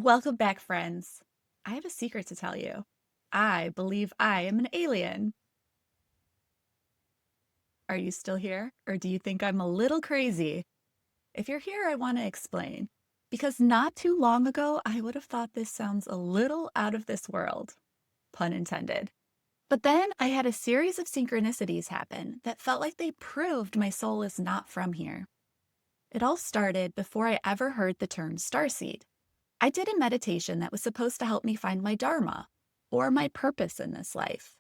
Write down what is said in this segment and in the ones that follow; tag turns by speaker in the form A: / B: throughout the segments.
A: Welcome back, friends. I have a secret to tell you. I believe I am an alien. Are you still here, or do you think I'm a little crazy? If you're here, I want to explain. Because not too long ago, I would have thought this sounds a little out of this world, pun intended. But then I had a series of synchronicities happen that felt like they proved my soul is not from here. It all started before I ever heard the term starseed. I did a meditation that was supposed to help me find my dharma, or my purpose in this life.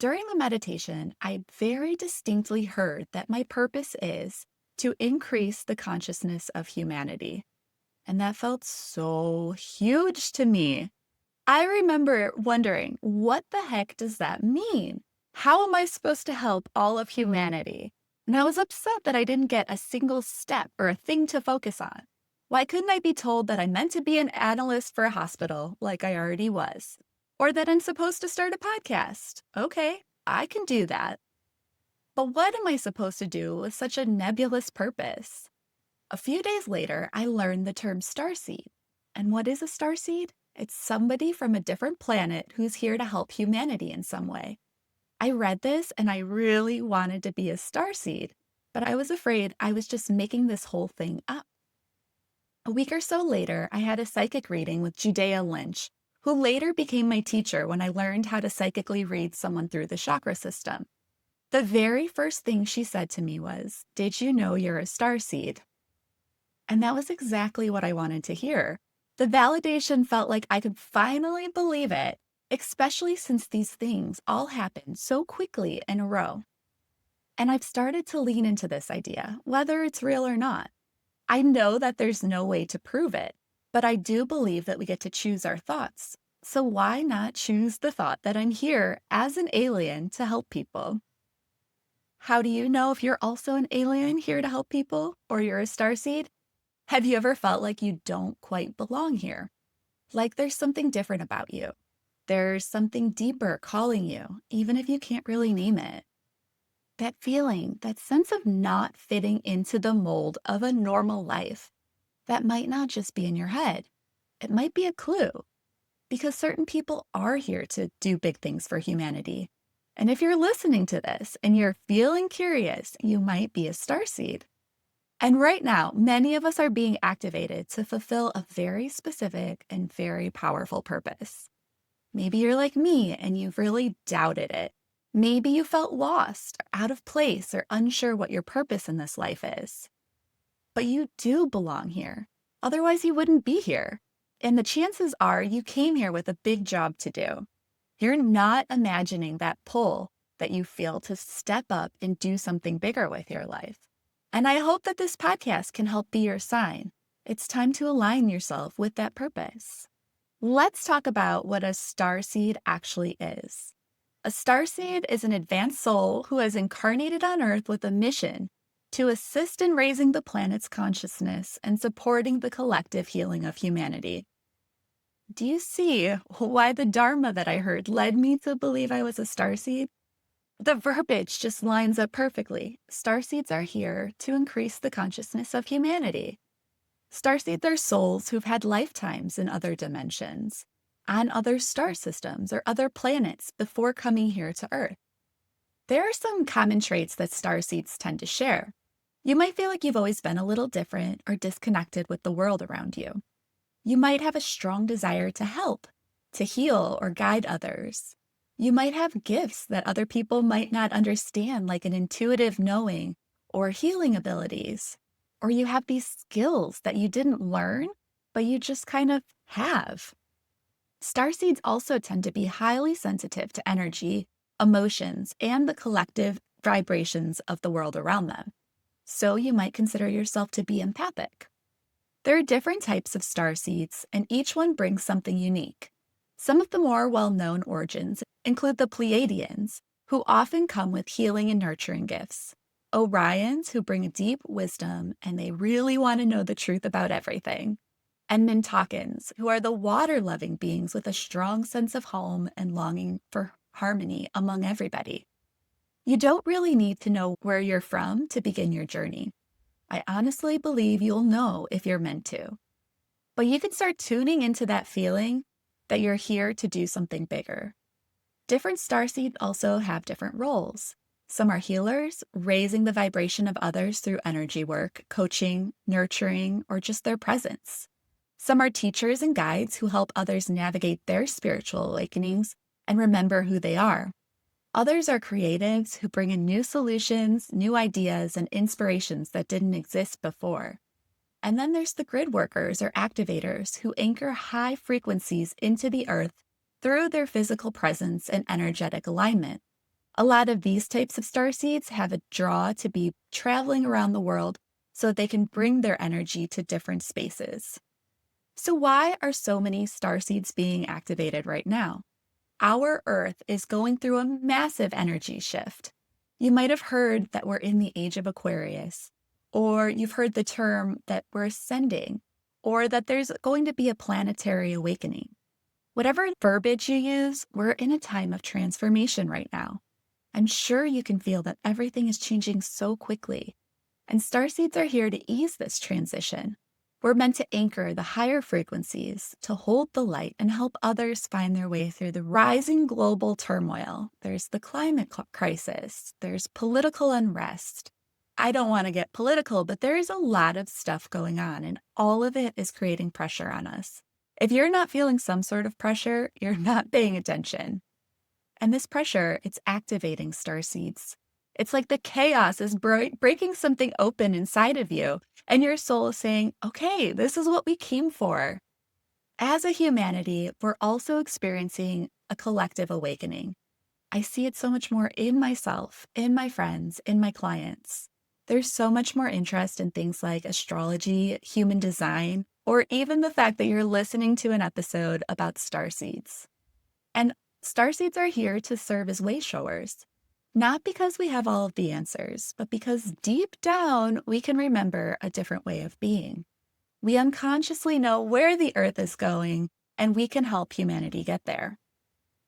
A: During the meditation, I very distinctly heard that my purpose is to increase the consciousness of humanity. And that felt so huge to me. I remember wondering, what the heck does that mean? How am I supposed to help all of humanity? And I was upset that I didn't get a single step or a thing to focus on. Why couldn't I be told that I'm meant to be an analyst for a hospital like I already was? Or that I'm supposed to start a podcast? Okay, I can do that. But what am I supposed to do with such a nebulous purpose? A few days later, I learned the term starseed. And what is a starseed? It's somebody from a different planet who's here to help humanity in some way. I read this and I really wanted to be a starseed, but I was afraid I was just making this whole thing up. A week or so later, I had a psychic reading with Judea Lynch, who later became my teacher when I learned how to psychically read someone through the chakra system. The very first thing she said to me was, "Did you know you're a starseed?" And that was exactly what I wanted to hear. The validation felt like I could finally believe it, especially since these things all happened so quickly in a row. And I've started to lean into this idea, whether it's real or not. I know that there's no way to prove it, but I do believe that we get to choose our thoughts. So why not choose the thought that I'm here as an alien to help people? How do you know if you're also an alien here to help people, or you're a starseed? Have you ever felt like you don't quite belong here? Like there's something different about you? There's something deeper calling you, even if you can't really name it. That feeling, that sense of not fitting into the mold of a normal life, that might not just be in your head. It might be a clue, because certain people are here to do big things for humanity. And if you're listening to this and you're feeling curious, you might be a starseed. And right now, many of us are being activated to fulfill a very specific and very powerful purpose. Maybe you're like me and you've really doubted it. Maybe you felt lost, or out of place, or unsure what your purpose in this life is. But you do belong here. Otherwise, you wouldn't be here. And the chances are you came here with a big job to do. You're not imagining that pull that you feel to step up and do something bigger with your life. And I hope that this podcast can help be your sign. It's time to align yourself with that purpose. Let's talk about what a starseed actually is. A starseed is an advanced soul who has incarnated on Earth with a mission to assist in raising the planet's consciousness and supporting the collective healing of humanity. Do you see why the Dharma that I heard led me to believe I was a starseed? The verbiage just lines up perfectly. Starseeds are here to increase the consciousness of humanity. Starseeds are souls who've had lifetimes in other dimensions, on other star systems or other planets before coming here to Earth. There are some common traits that starseeds tend to share. You might feel like you've always been a little different or disconnected with the world around you. You might have a strong desire to help, to heal or guide others. You might have gifts that other people might not understand, like an intuitive knowing or healing abilities. Or you have these skills that you didn't learn, but you just kind of have. Starseeds also tend to be highly sensitive to energy, emotions, and the collective vibrations of the world around them. So you might consider yourself to be empathic. There are different types of starseeds, and each one brings something unique. Some of the more well-known origins include the Pleiadians, who often come with healing and nurturing gifts. Orions, who bring deep wisdom, and they really want to know the truth about everything. And Mintakans, who are the water-loving beings with a strong sense of home and longing for harmony among everybody. You don't really need to know where you're from to begin your journey. I honestly believe you'll know if you're meant to. But you can start tuning into that feeling that you're here to do something bigger. Different starseeds also have different roles. Some are healers, raising the vibration of others through energy work, coaching, nurturing, or just their presence. Some are teachers and guides who help others navigate their spiritual awakenings and remember who they are. Others are creatives who bring in new solutions, new ideas, and inspirations that didn't exist before. And then there's the grid workers or activators who anchor high frequencies into the earth through their physical presence and energetic alignment. A lot of these types of starseeds have a draw to be traveling around the world so that they can bring their energy to different spaces. So why are so many starseeds being activated right now? Our Earth is going through a massive energy shift. You might have heard that we're in the age of Aquarius, or you've heard the term that we're ascending, or that there's going to be a planetary awakening. Whatever verbiage you use, we're in a time of transformation right now. I'm sure you can feel that everything is changing so quickly, and starseeds are here to ease this transition. We're meant to anchor the higher frequencies, to hold the light and help others find their way through the rising global turmoil. There's the climate crisis, there's political unrest. I don't want to get political, but there is a lot of stuff going on, and all of it is creating pressure on us. If you're not feeling some sort of pressure, you're not paying attention. And this pressure, it's activating starseeds. It's like the chaos is breaking something open inside of you, and your soul is saying, okay, this is what we came for. As a humanity, we're also experiencing a collective awakening. I see it so much more in myself, in my friends, in my clients. There's so much more interest in things like astrology, human design, or even the fact that you're listening to an episode about starseeds. And starseeds are here to serve as way showers. Not because we have all of the answers, but because deep down, we can remember a different way of being. We unconsciously know where the Earth is going, and we can help humanity get there.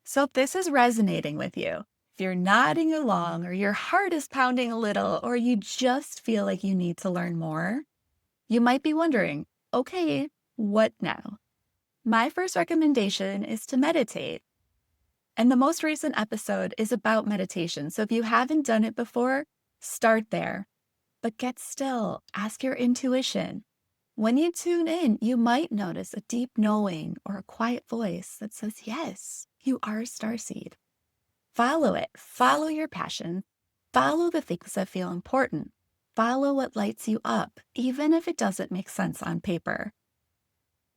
A: So if this is resonating with you, if you're nodding along, or your heart is pounding a little, or you just feel like you need to learn more, you might be wondering, okay, what now? My first recommendation is to meditate. And the most recent episode is about meditation. So if you haven't done it before, start there. But get still, ask your intuition. When you tune in, you might notice a deep knowing or a quiet voice that says, yes, you are a starseed. Follow it, follow your passion, follow the things that feel important, follow what lights you up, even if it doesn't make sense on paper.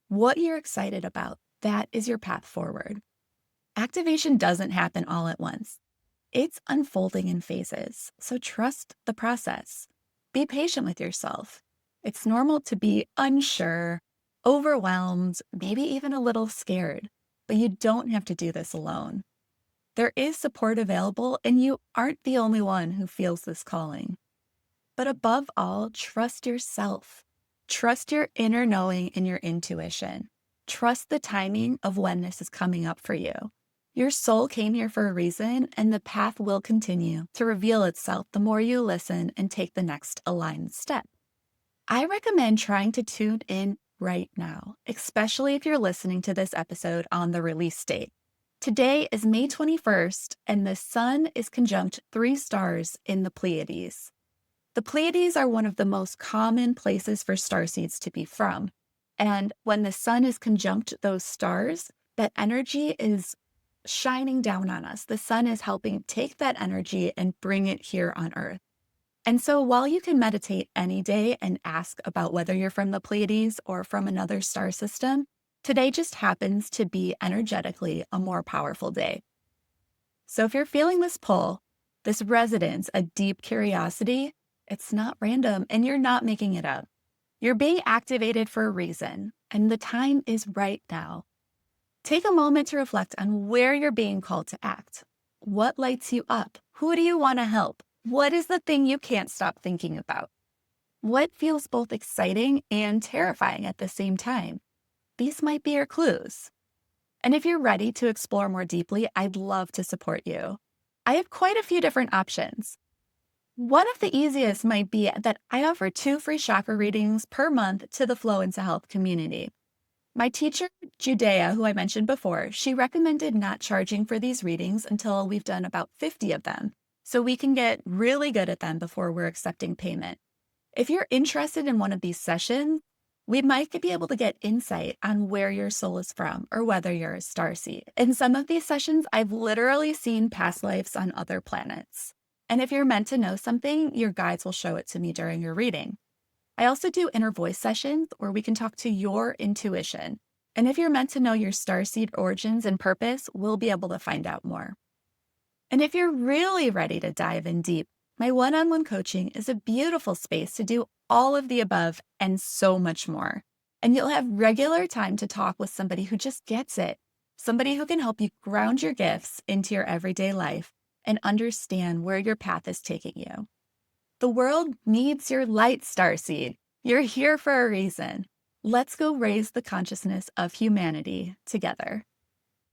A: What you're excited about, that is your path forward. Activation doesn't happen all at once. It's unfolding in phases, so trust the process. Be patient with yourself. It's normal to be unsure, overwhelmed, maybe even a little scared, but you don't have to do this alone. There is support available, and you aren't the only one who feels this calling. But above all, trust yourself. Trust your inner knowing and your intuition. Trust the timing of when this is coming up for you. Your soul came here for a reason, and the path will continue to reveal itself the more you listen and take the next aligned step. I recommend trying to tune in right now, especially if you're listening to this episode on the release date. Today is May 21st, and the sun is conjunct 3 stars in the Pleiades. The Pleiades are one of the most common places for starseeds to be from. And when the sun is conjunct those stars, that energy is shining down on us. The sun is helping take that energy and bring it here on Earth. And so while you can meditate any day and ask about whether you're from the Pleiades or from another star system, today just happens to be energetically a more powerful day. So if you're feeling this pull, this resonance, a deep curiosity, it's not random and you're not making it up. You're being activated for a reason, and the time is right now. Take a moment to reflect on where you're being called to act. What lights you up? Who do you want to help? What is the thing you can't stop thinking about? What feels both exciting and terrifying at the same time? These might be your clues. And if you're ready to explore more deeply, I'd love to support you. I have quite a few different options. One of the easiest might be that I offer 2 free chakra readings per month to the Flow into Health community. My teacher, Judea, who I mentioned before, she recommended not charging for these readings until we've done about 50 of them, so we can get really good at them before we're accepting payment. If you're interested in one of these sessions, we might be able to get insight on where your soul is from or whether you're a starseed. In some of these sessions, I've literally seen past lives on other planets. And if you're meant to know something, your guides will show it to me during your reading. I also do inner voice sessions where we can talk to your intuition. And if you're meant to know your starseed origins and purpose, we'll be able to find out more. And if you're really ready to dive in deep, my one-on-one coaching is a beautiful space to do all of the above and so much more. And you'll have regular time to talk with somebody who just gets it, somebody who can help you ground your gifts into your everyday life and understand where your path is taking you. The world needs your light, Starseed. You're here for a reason. Let's go raise the consciousness of humanity together.